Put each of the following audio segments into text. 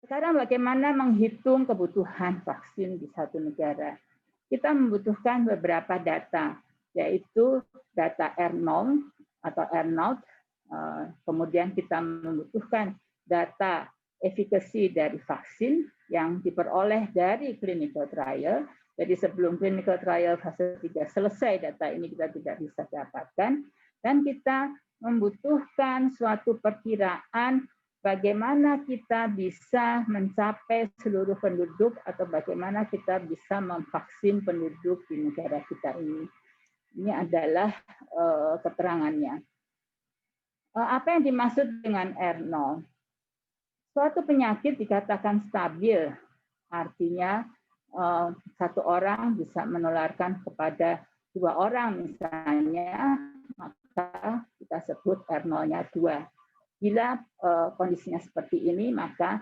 Sekarang bagaimana menghitung kebutuhan vaksin di satu negara? Kita membutuhkan beberapa data, yaitu data R0 atau R0, kemudian kita membutuhkan data efikasi dari vaksin yang diperoleh dari clinical trial. Jadi sebelum clinical trial fase 3 selesai, data ini kita tidak bisa dapatkan. Dan kita membutuhkan suatu perkiraan bagaimana kita bisa mencapai seluruh penduduk atau bagaimana kita bisa memvaksin penduduk di negara kita ini. Ini adalah keterangannya. Apa yang dimaksud dengan R0? Suatu penyakit dikatakan stabil, artinya satu orang bisa menularkan kepada 2 orang misalnya, maka kita sebut R0-nya 2. Bila kondisinya seperti ini, maka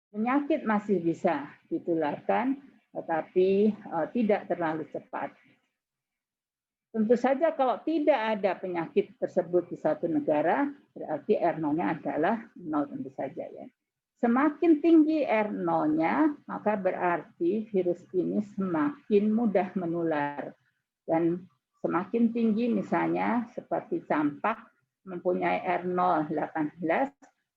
penyakit masih bisa ditularkan, tetapi tidak terlalu cepat. Tentu saja kalau tidak ada penyakit tersebut di satu negara, berarti R0-nya adalah 0 tentu saja ya. Semakin tinggi R0-nya, maka berarti virus ini semakin mudah menular. Dan semakin tinggi misalnya seperti campak mempunyai R0 18,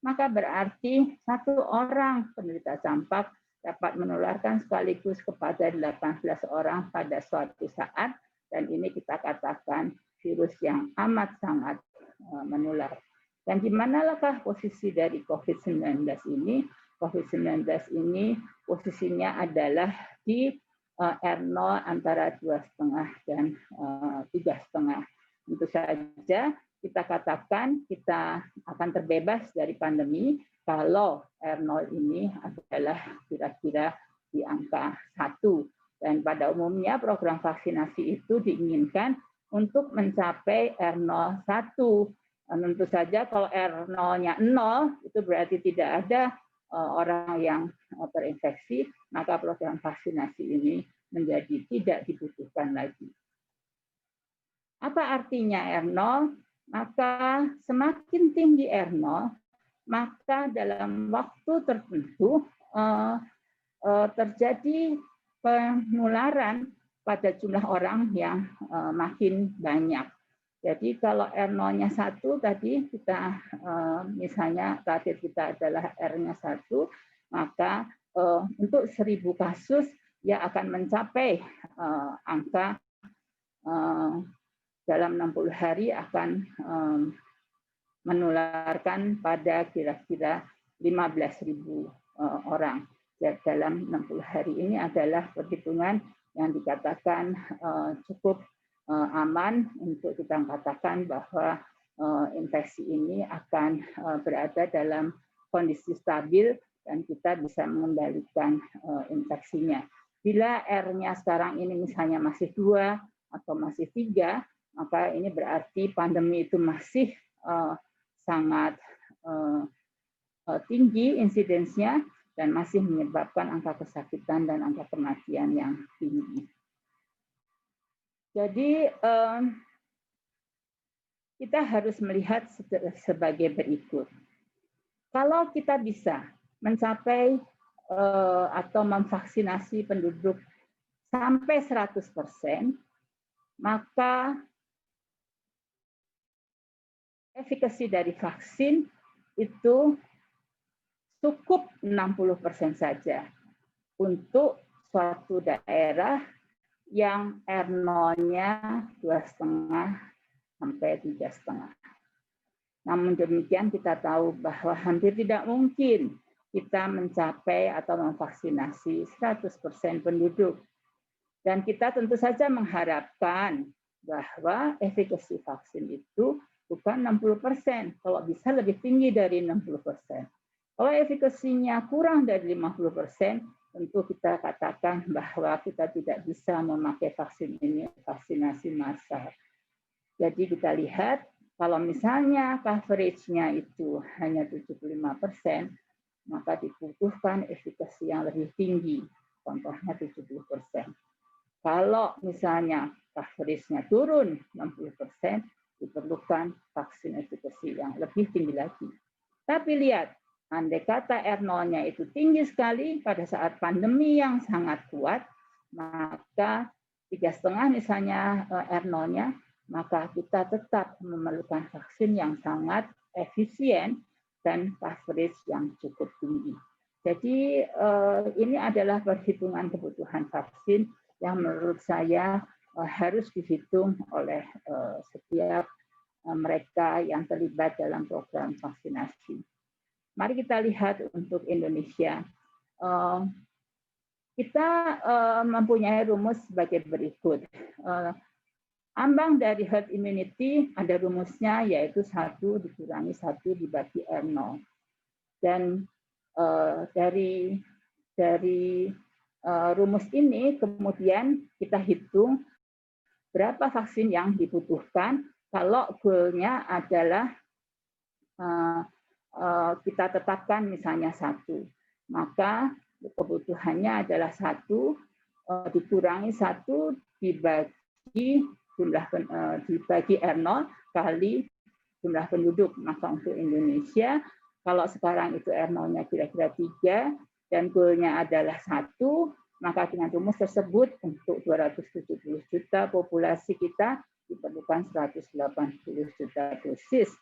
maka berarti satu orang penderita campak dapat menularkan sekaligus kepada 18 orang pada suatu saat, dan ini kita katakan virus yang amat sangat menular. Dan di manakah posisi dari COVID-19 ini? COVID-19 ini posisinya adalah di R0 antara 2,5 dan 3,5. Tentu saja kita katakan kita akan terbebas dari pandemi kalau R0 ini adalah kira-kira di angka 1. Dan pada umumnya program vaksinasi itu diinginkan untuk mencapai R0 1. Tentu saja kalau R0-nya 0, itu berarti tidak ada orang yang terinfeksi, maka program vaksinasi ini menjadi tidak dibutuhkan lagi. Apa artinya R0? Maka semakin tinggi R0, maka dalam waktu tertentu terjadi penularan pada jumlah orang yang makin banyak. Jadi kalau R0-nya 1 tadi kita misalnya target kita adalah R-nya 1, maka untuk 1.000 kasus ya akan mencapai angka dalam 60 hari akan menularkan pada kira-kira 15.000 orang. Dalam 60 hari ini adalah perhitungan yang dikatakan cukup aman untuk kita katakan bahwa infeksi ini akan berada dalam kondisi stabil dan kita bisa mengendalikan infeksinya. Bila R-nya sekarang ini misalnya masih 2 atau masih 3, maka ini berarti pandemi itu masih sangat tinggi insidensnya dan masih menyebabkan angka kesakitan dan angka kematian yang tinggi. Jadi kita harus melihat sebagai berikut. Kalau kita bisa mencapai atau memvaksinasi penduduk sampai 100%, maka efikasi dari vaksin itu cukup 60% saja untuk suatu daerah yang R0-nya 2,5 sampai 3,5. Namun demikian kita tahu bahwa hampir tidak mungkin kita mencapai atau memvaksinasi 100% penduduk. Dan kita tentu saja mengharapkan bahwa efikasi vaksin itu bukan 60%, kalau bisa lebih tinggi dari 60%. Kalau efikasinya kurang dari 50%, tentu kita katakan bahwa kita tidak bisa memakai vaksin ini, vaksinasi massal. Jadi kita lihat, kalau misalnya coverage-nya itu hanya 75%, maka dibutuhkan efikasi yang lebih tinggi, contohnya 70%. Kalau misalnya coverage-nya turun 60%, diperlukan vaksin efikasi yang lebih tinggi lagi. Tapi lihat, andai kata R0-nya itu tinggi sekali pada saat pandemi yang sangat kuat, maka 3,5 misalnya R0-nya, maka kita tetap memerlukan vaksin yang sangat efisien dan coverage yang cukup tinggi. Jadi ini adalah perhitungan kebutuhan vaksin yang menurut saya harus dihitung oleh setiap mereka yang terlibat dalam program vaksinasi. Mari kita lihat untuk Indonesia. Kita mempunyai rumus sebagai berikut. Ambang dari herd immunity ada rumusnya, yaitu 1 dikurangi 1 dibagi R0. Dan dari rumus ini kemudian kita hitung berapa vaksin yang dibutuhkan kalau goal-nya adalah kita tetapkan misalnya 1. Maka kebutuhannya adalah 1 dikurangi 1 dibagi R0 kali jumlah penduduk. Maka untuk Indonesia, kalau sekarang itu R0-nya kira-kira 3 dan goal-nya adalah 1, maka dengan rumus tersebut untuk 270 juta populasi kita diperlukan 180 juta dosis.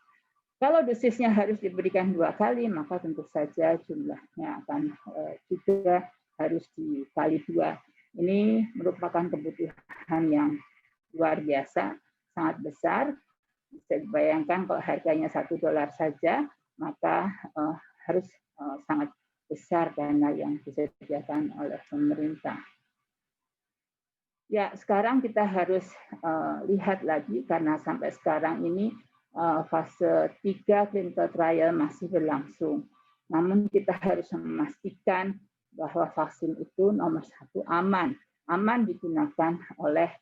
Kalau dosisnya harus diberikan 2 kali, maka tentu saja jumlahnya akan juga harus dikali 2. Ini merupakan kebutuhan yang luar biasa, sangat besar. Bisa dibayangkan kalau harganya $1 saja, maka harus sangat besar dana yang disediakan oleh pemerintah. Ya, sekarang kita harus lihat lagi karena sampai sekarang ini fase 3 clinical trial masih berlangsung. Namun kita harus memastikan bahwa vaksin itu nomor 1 aman digunakan oleh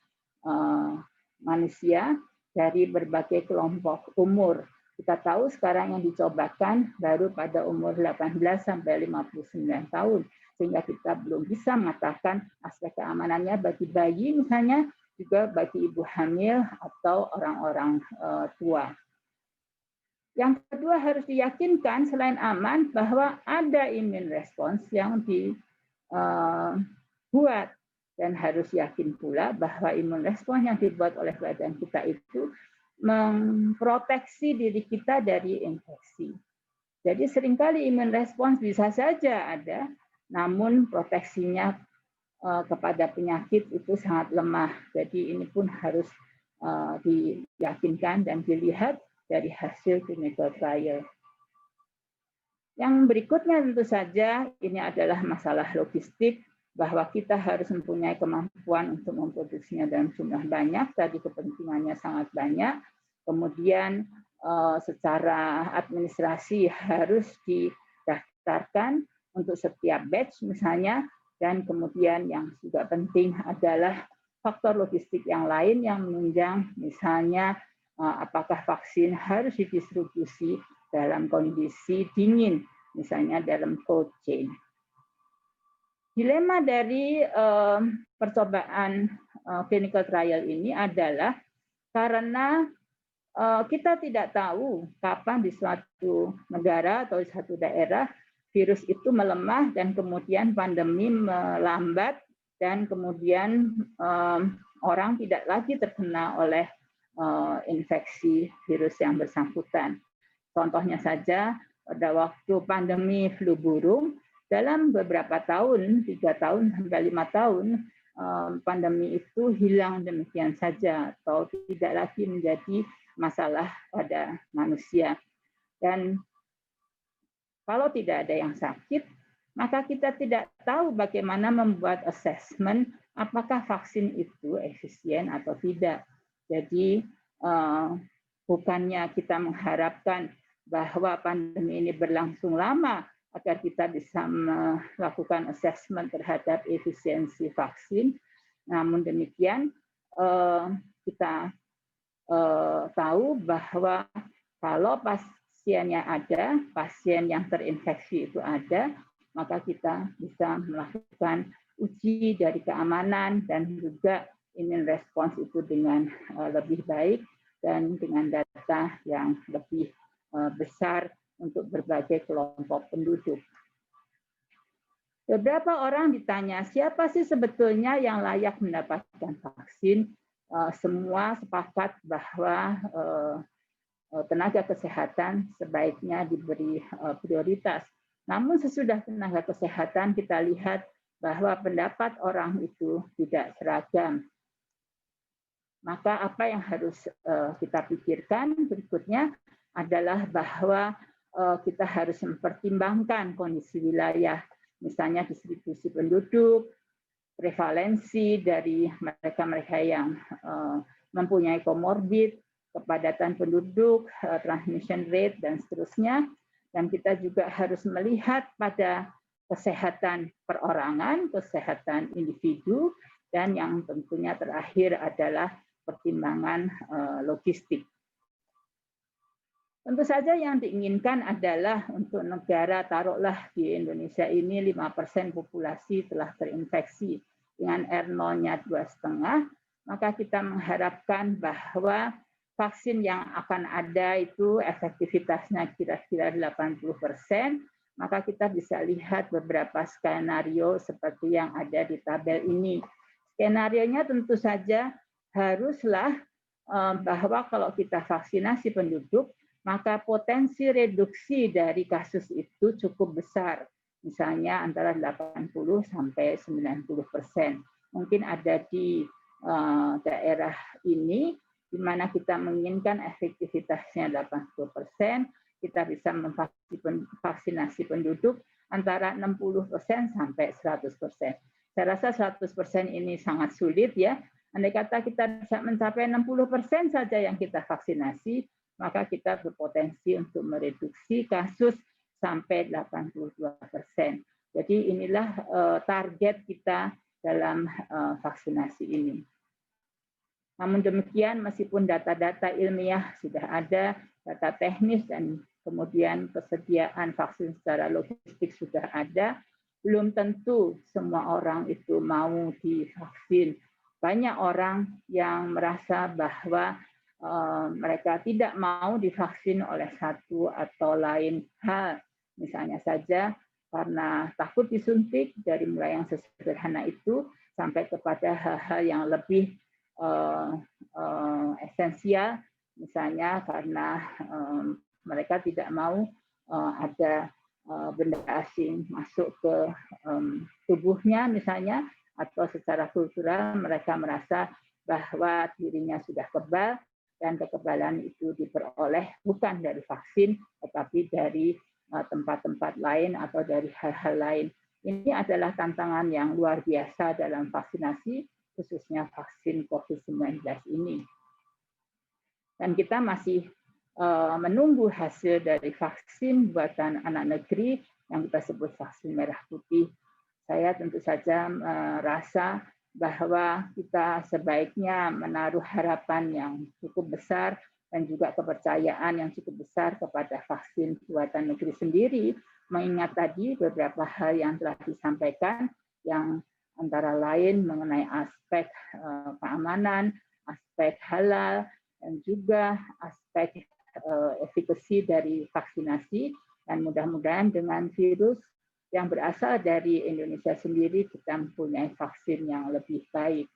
manusia dari berbagai kelompok umur. Kita tahu sekarang yang dicobakan baru pada umur 18 sampai 59 tahun, sehingga kita belum bisa mengatakan aspek keamanannya bagi bayi misalnya, juga bagi ibu hamil atau orang-orang tua. Yang kedua harus diyakinkan selain aman bahwa ada immune response yang dibuat, dan harus yakin pula bahwa immune response yang dibuat oleh badan kita itu memproteksi diri kita dari infeksi. Jadi seringkali immune response bisa saja ada, namun proteksinya kepada penyakit itu sangat lemah. Jadi ini pun harus diyakinkan dan dilihat dari hasil clinical trial. Yang berikutnya tentu saja ini adalah masalah logistik, bahwa kita harus mempunyai kemampuan untuk memproduksinya dalam jumlah banyak, tadi kepentingannya sangat banyak. Kemudian secara administrasi harus didaftarkan untuk setiap batch misalnya, dan kemudian yang juga penting adalah faktor logistik yang lain yang menunjang, misalnya apakah vaksin harus didistribusi dalam kondisi dingin, misalnya dalam cold chain. Dilema dari percobaan clinical trial ini adalah karena kita tidak tahu kapan di suatu negara atau di suatu daerah virus itu melemah dan kemudian pandemi melambat dan kemudian orang tidak lagi terkena oleh infeksi virus yang bersangkutan. Contohnya saja pada waktu pandemi flu burung, dalam beberapa tahun, 3 tahun sampai 5 tahun, pandemi itu hilang demikian saja atau tidak lagi menjadi masalah pada manusia. Dan kalau tidak ada yang sakit, maka kita tidak tahu bagaimana membuat assessment apakah vaksin itu efisien atau tidak. Jadi bukannya kita mengharapkan bahwa pandemi ini berlangsung lama agar kita bisa melakukan assessment terhadap efisiensi vaksin. Namun demikian, kita tahu bahwa kalau pasiennya ada, pasien yang terinfeksi itu ada, maka kita bisa melakukan uji dari keamanan dan juga immune response itu dengan lebih baik dan dengan data yang lebih besar untuk berbagai kelompok penduduk. Beberapa orang ditanya, siapa sih sebetulnya yang layak mendapatkan vaksin? Semua sepakat bahwa tenaga kesehatan sebaiknya diberi prioritas. Namun sesudah tenaga kesehatan kita lihat bahwa pendapat orang itu tidak seragam. Maka apa yang harus kita pikirkan berikutnya adalah bahwa kita harus mempertimbangkan kondisi wilayah, misalnya distribusi penduduk, prevalensi dari mereka-mereka yang mempunyai komorbid, kepadatan penduduk, transmission rate, dan seterusnya. Dan kita juga harus melihat pada kesehatan perorangan, kesehatan individu, dan yang tentunya terakhir adalah pertimbangan logistik. Tentu saja yang diinginkan adalah untuk negara, taruhlah di Indonesia ini 5% populasi telah terinfeksi dengan R0-nya 2,5, maka kita mengharapkan bahwa vaksin yang akan ada itu efektivitasnya kira-kira 80%, maka kita bisa lihat beberapa skenario seperti yang ada di tabel ini. Skenarionya tentu saja haruslah bahwa kalau kita vaksinasi penduduk, maka potensi reduksi dari kasus itu cukup besar, misalnya antara 80 sampai 90%. Mungkin ada di daerah ini, di mana kita menginginkan efektivitasnya 80%, kita bisa memvaksinasi penduduk antara 60% sampai 100%. Saya rasa 100% ini sangat sulit ya. Andai kata kita bisa mencapai 60% saja yang kita vaksinasi, maka kita berpotensi untuk mereduksi kasus sampai 82%. Jadi inilah target kita dalam vaksinasi ini. Namun demikian, meskipun data-data ilmiah sudah ada, data teknis dan kemudian kesediaan vaksin secara logistik sudah ada, belum tentu semua orang itu mau divaksin. Banyak orang yang merasa bahwa mereka tidak mau divaksin oleh satu atau lain hal. Misalnya saja karena takut disuntik, dari mulai yang sederhana itu sampai kepada hal-hal yang lebih esensial, misalnya karena mereka tidak mau ada benda asing masuk ke tubuhnya misalnya, atau secara kultural mereka merasa bahwa dirinya sudah kebal, dan kekebalan itu diperoleh bukan dari vaksin, tetapi dari tempat-tempat lain atau dari hal-hal lain. Ini adalah tantangan yang luar biasa dalam vaksinasi, khususnya vaksin COVID-19 ini. Dan kita masih menunggu hasil dari vaksin buatan anak negeri yang kita sebut vaksin merah putih. Saya tentu saja merasa bahwa kita sebaiknya menaruh harapan yang cukup besar dan juga kepercayaan yang cukup besar kepada vaksin buatan negeri sendiri, mengingat tadi beberapa hal yang telah disampaikan, yang antara lain mengenai aspek keamanan, aspek halal, dan juga aspek efikasi dari vaksinasi, dan mudah-mudahan dengan virus yang berasal dari Indonesia sendiri kita mempunyai vaksin yang lebih baik.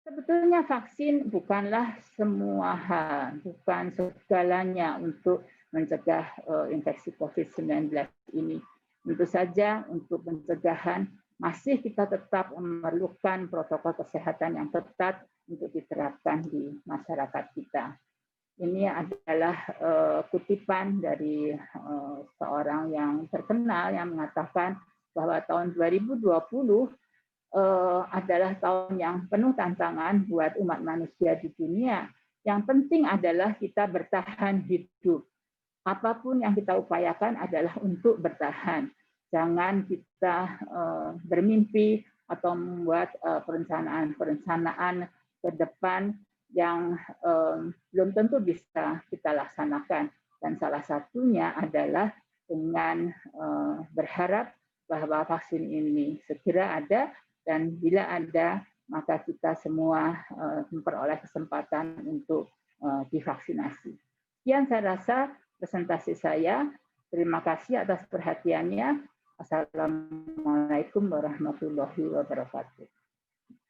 Sebetulnya vaksin bukanlah semua hal, bukan segalanya untuk mencegah infeksi COVID-19 ini. Tentu saja untuk pencegahan masih kita tetap memerlukan protokol kesehatan yang ketat untuk diterapkan di masyarakat kita. Ini adalah kutipan dari seorang yang terkenal yang mengatakan bahwa tahun 2020 adalah tahun yang penuh tantangan buat umat manusia di dunia. Yang penting adalah kita bertahan hidup. Apapun yang kita upayakan adalah untuk bertahan. Jangan kita bermimpi atau membuat perencanaan ke depan yang belum tentu bisa kita laksanakan. Dan salah satunya adalah dengan berharap bahwa vaksin ini segera ada, dan bila ada, maka kita semua memperoleh kesempatan untuk divaksinasi. Sekian saya rasa presentasi saya. Terima kasih atas perhatiannya. Assalamualaikum warahmatullahi wabarakatuh.